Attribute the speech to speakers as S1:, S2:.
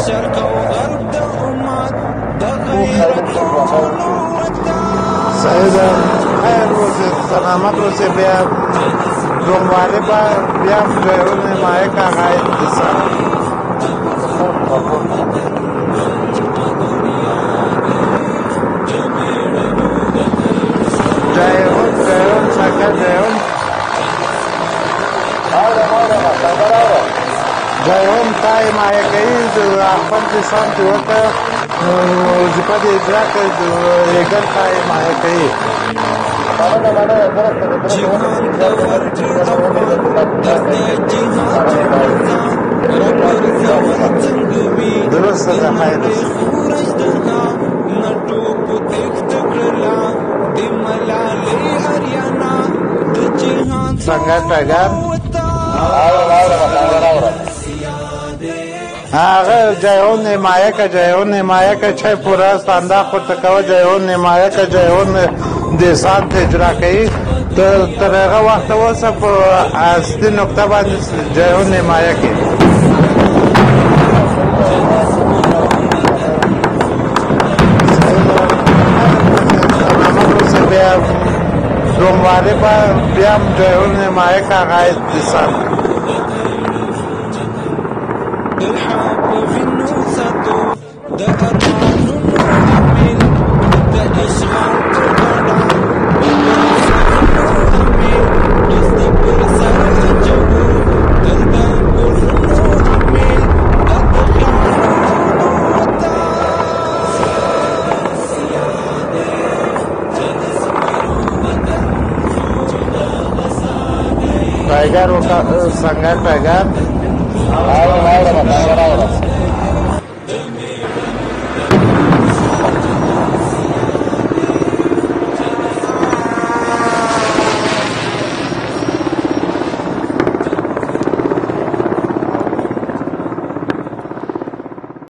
S1: سعید خیر روزی سلامت روزی بیا دنبالی با بیام جایون مایه که آقای دیسان جایون سکر جایون تای مایه کهی اخفر دیسان دیوکا وظیفه د اجرا کوي د یګر پای مایه کوي درسته ده خیر څنګه ټاګر هغه جایون مایه که چای پورا ستاندا خورته کوه جایون مایه که جایون دیسان ته اجرا کوي تر هغه وخته اوسه په اصلي نقطه باندې جایون مایه کې بیا دومواره بیام جایون مایه که آقای دیسان टाइगर सँगै टाइगर